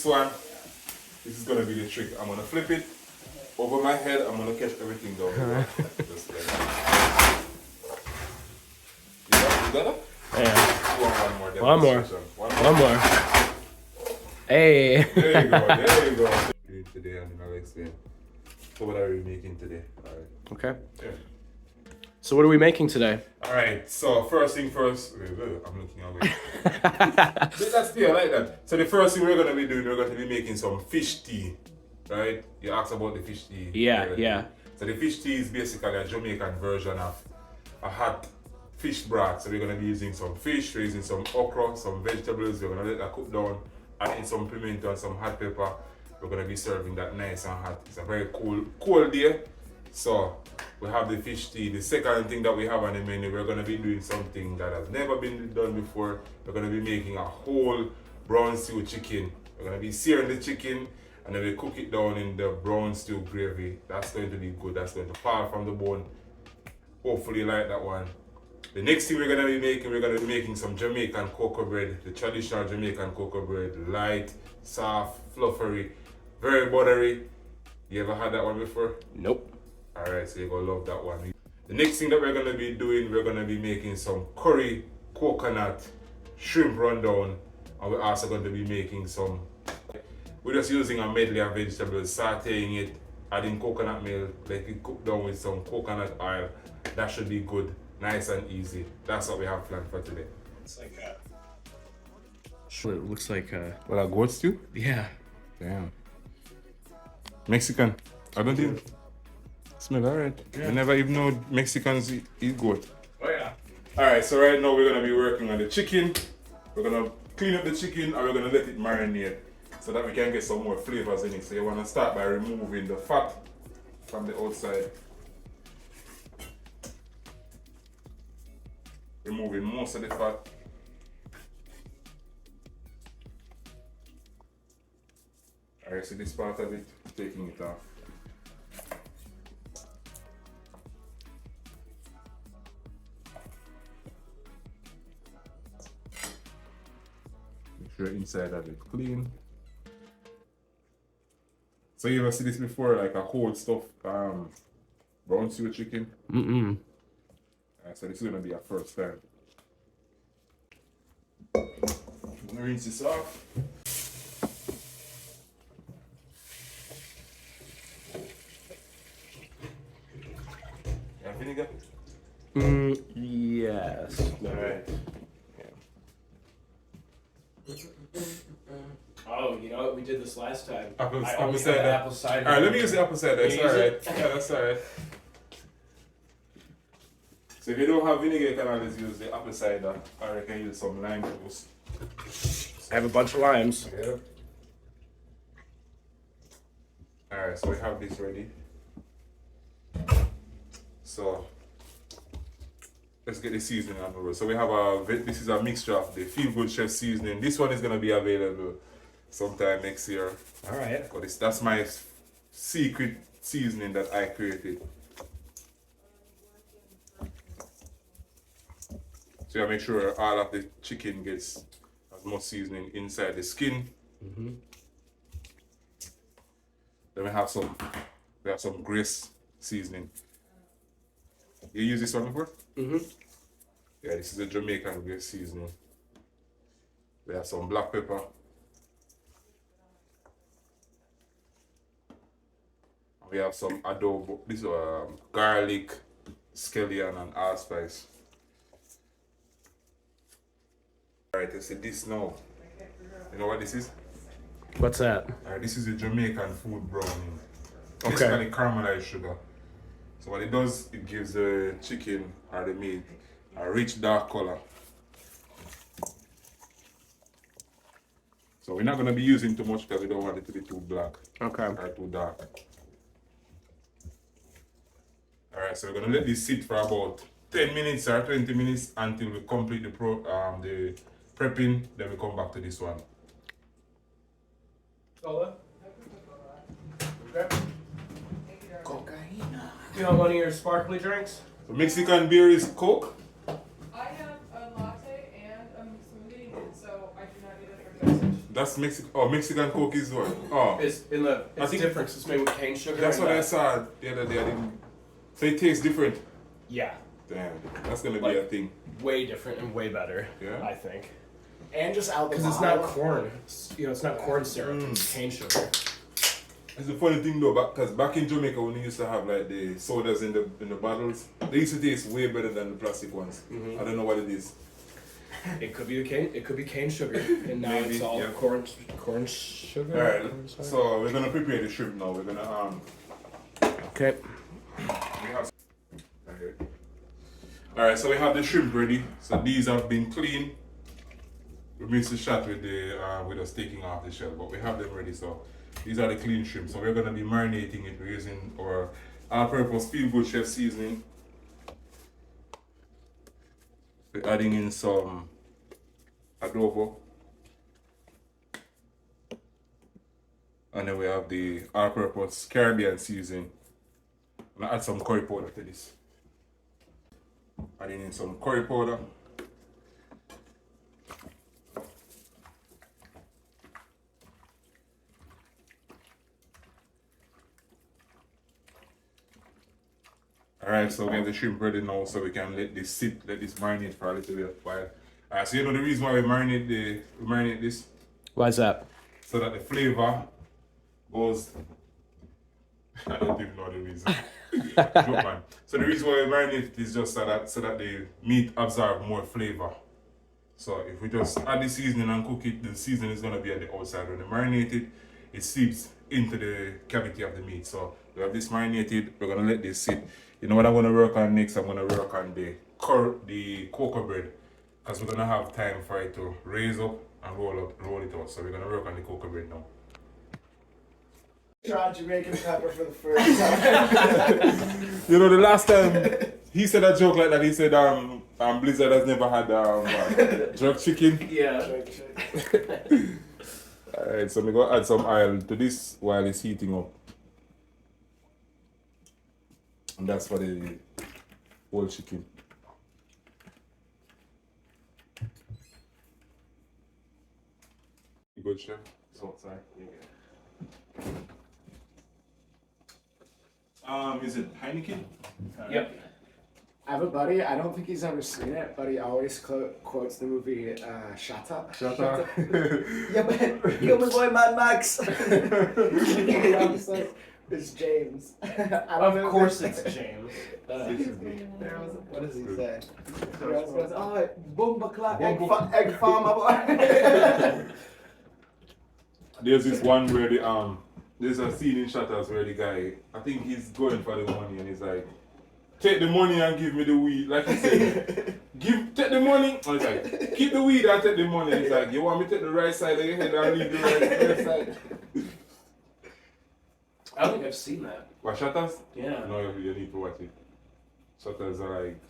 this one, this is gonna be the trick. I'm gonna flip it over my head. I'm gonna catch everything down. Just like that. You got it? Yeah. One more. One more. One more. Hey. There you go. There you go. Today and then I'll explain. So what are we making today? All right. Okay. Yeah. So what are we making today? All right. So first thing first. Wait, I'm looking away. That's clear, like that. So the first thing we're gonna be doing, we're going to be making some fish tea, right? You asked about the fish tea. Yeah. So the fish tea is basically a Jamaican version of a hot fish broth. So we're gonna be using some fish, we're using some okra, some vegetables. We're gonna let that cook down, add in some pimento and some hot pepper. We're gonna be serving that nice and hot. It's a very cold day. So we have the fish tea. The second thing that we have on the menu, we're gonna be doing something that has never been done before. We're gonna be making a whole brown stew chicken. We're gonna be searing the chicken and then we cook it down in the brown stew gravy. That's going to be good. That's going to fall from the bone. Hopefully you like that one. The next thing we're gonna be making some Jamaican cocoa bread, the traditional Jamaican cocoa bread, light, soft, fluffery, very buttery. You ever had that one before? Nope. Alright, so you're gonna love that one. The next thing that we're gonna be doing, we're gonna be making some curry, coconut, shrimp rundown, and we're also going to be making some. We're just using a medley of vegetables, sauteing it, adding coconut milk, let it cook down with some coconut oil. That should be good. Nice and easy. That's what we have planned for today. It's like it looks like What, a goat stew? yeah. Damn. Mexican. I don't think. Smell alright. Yeah. I never even know Mexicans eat goat. Oh yeah. Alright, so right now we're gonna be working on the chicken. We're gonna clean up the chicken and we're gonna let it marinate so that we can get some more flavors in it. So you wanna start by removing the fat from the outside. Removing most of the fat. Alright, so this part of it, taking it off. Make sure inside of it clean. So you ever see this before, like a whole stuff brown stew chicken? Mm-mm. So this is gonna be our first time. I'm gonna rinse this off. You have vinegar? Yes. Alright. Oh, you know what? We did this last time. Apple I only cider. had apple cider. Alright, let me use the apple cider. That's Can you use alright. it? Yeah, that's alright. So if you don't have vinegar, you can always use the apple cider, or you can use some lime juice. I have a bunch of limes. Yeah. Alright, so we have this ready. So let's get the seasoning on the road. So we have this is a mixture of the Feel Good Chef seasoning. This one is gonna be available sometime next year. All right. But that's my secret seasoning that I created. So you make sure all of the chicken gets as much seasoning inside the skin. Mm-hmm. Then we have some grace seasoning. You use this one before? Mm-hmm. Yeah, this is a Jamaican grace seasoning. We have some black pepper. We have some adobo. This is garlic, scallion, and allspice. Alright, let's see this now. You know what this is? What's that? Alright, this is a Jamaican food browning. Okay. Basically caramelized sugar. So what it does, it gives the chicken or the meat a rich dark color. So we're not going to be using too much because we don't want it to be too black. Okay. Or too dark. Alright, so we're going to let this sit for about 10 minutes or 20 minutes until we complete the prepping. Then we come back to this one. Cola? Okay. You want one of your sparkly drinks? So Mexican beer is Coke. I have a latte and a smoothie, so I do not need a drink. That's Mexican. Oh, Mexican Coke is what? Oh, It's think- different. 'Cause it's made with cane sugar. that's and what I that. saw the other day. I didn't. So it tastes different. Yeah, Damn, that's gonna be Like- a thing. way different and way better. Yeah? I think. And just out the Because it's not corn. It's not corn syrup. It's cane sugar. It's a funny thing though, because back in Jamaica when we used to have like the sodas in the bottles, they used to taste way better than the plastic ones. I don't know what it is. It could be the cane. It could be cane sugar, and now Maybe, it's all yeah. corn sugar. All right, Corn syrup. so we're gonna prepare the shrimp now. We're gonna Okay. we have. All right, so we have the shrimp ready. So these have been cleaned. We missed the shot with us taking off the shell, but we have them ready. So these are the clean shrimp. So we're gonna be marinating it. We're using our all-purpose Feel Good Chef seasoning. We're adding in some adobo, and then we have the all-purpose Caribbean seasoning. I'm gonna add some curry powder to this. Adding in some curry powder. Alright, so we have the shrimp ready now, so we can let this sit, let this marinate for a little bit while. Alright, so you know the reason why we marinate this? Why is that? So that the flavor goes. I don't even know the reason. Joke, man. So the reason why we marinate it is just so that the meat absorb more flavor. So if we just add the seasoning and cook it, the seasoning is gonna be on the outside. When we marinate it, it seeps into the cavity of the meat. So we have this marinated. We're gonna let this sit. You know what I'm gonna work on next? I'm gonna work on the cocoa bread, because we're gonna have time for it to raise up and roll it out. So we're gonna work on the cocoa bread now. Tried Jamaican pepper for the first time. You know, the last time he said a joke like that, he said Blizzard has never had jerk chicken. Yeah. Alright, so we're gonna add some oil to this while it's heating up. And that's for the whole chicken. You good, chef? So, sorry. Is it Heineken? Yep. I have a buddy, I don't think he's ever seen it, but he always quotes the movie Shut Up. Shut up. Yeah, but kill my boy Mad Max. He always says, it's James. I don't know Of course it's James. What does he say? He always goes, oh, Bumba Clap, Bumba- egg farmer boy. There's this one where there's a scene in Shutters where the guy, I think he's going for the money and he's like, take the money and give me the weed. Like he said, take the money. And he's like, keep the weed and take the money. He's like, you want me to take the right side of your head and leave the right side? I don't think I've seen that. What, Shutters? Yeah. No, you need to watch it. Shutters are like,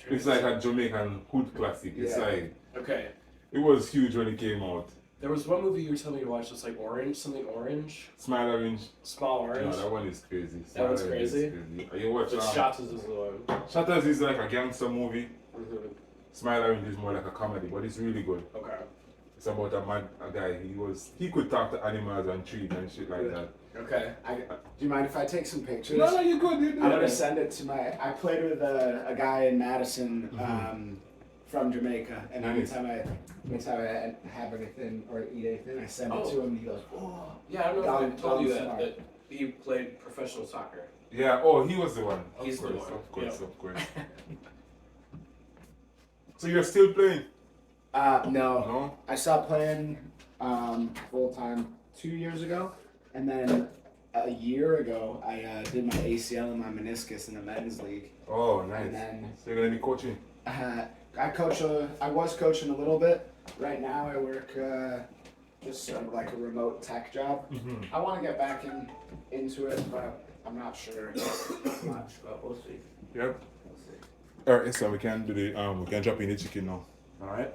it's like a Jamaican hood classic. It's Yeah. like, Okay. it was huge when it came out. There was one movie you were telling me to watch that's like orange, something orange. Smile Orange. Small No, orange. that one is crazy. That one's Smile Orange is crazy? You watch But Shots is the one. Shutters is like a gangster movie. Mhm. Smile Orange is more like a comedy, but it's really good. Okay. It's about a guy. He could talk to animals and trees and shit like that. Okay. Do you mind if I take some pictures? No, you good. You do I'm gonna it. send it to I played with a guy in Madison from Jamaica, and Nice. anytime I have anything or eat anything, I send it Oh. to him, and he goes, oh. Yeah, I don't know if I told you Down that, smart. that he played professional soccer. Yeah. Oh, he was the one. He's the one, Of course. yeah. Of course. So you're still playing? No. No. I stopped playing full time 2 years ago, and then a year ago I did my ACL and my meniscus in the men's league. Oh, nice. And then So you're gonna be coaching? I was coaching a little bit. Right now I work just sort of like a remote tech job. I want to get back into it, but I'm not sure much. But we'll see. Yep. We'll see. All right. So we can do we can drop in the chicken now. All right.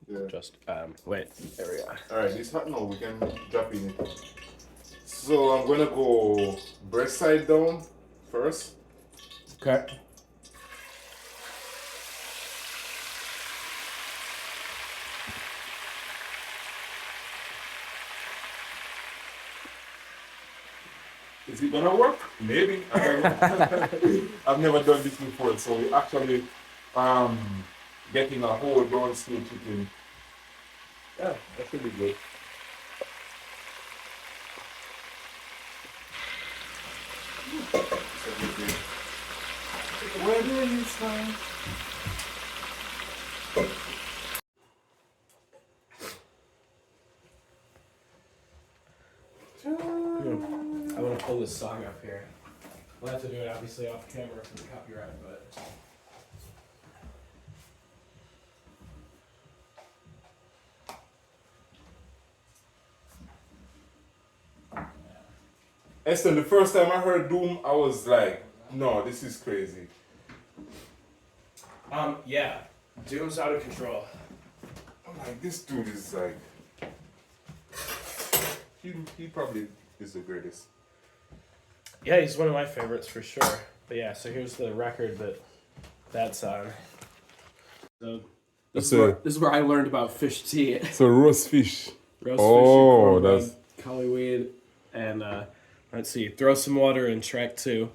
Yeah. Just wait. There we are. All right. This hot now. We can drop in it. So I'm gonna go breast side down first. Okay. Is it gonna work? Maybe. I don't know. I've never done this before, so we're actually getting a whole brown stew chicken. Yeah, that should be good. Where do you stand? I want to pull this song up here. We'll have to do it obviously off camera for the copyright, but. Esther, the first time I heard Doom, I was like, no, this is crazy. Yeah. Doom's out of control. I'm like, this dude is like, he probably is the greatest. Yeah, he's one of my favorites for sure. But yeah, so here's the record that's on. So this is where I learned about fish tea. So roast fish. Roast Oh, fish, that's collyweed, and let's see, throw some water in track 2.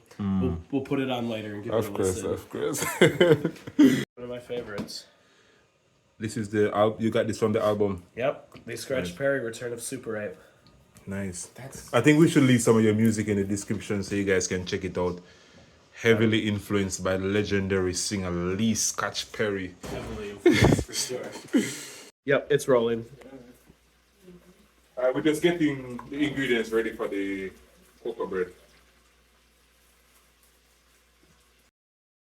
We'll put it on later and give it a listen. of course. One of my favorites. This is the you got this from the album. Yep, they scratched Perry, Return of Super Ape. Nice. I think we should leave some of your music in the description so you guys can check it out. Heavily influenced by the legendary singer Lee Scratch Perry. Heavily influenced for sure. Yep, it's rolling. We're just getting the ingredients ready for the cocoa bread.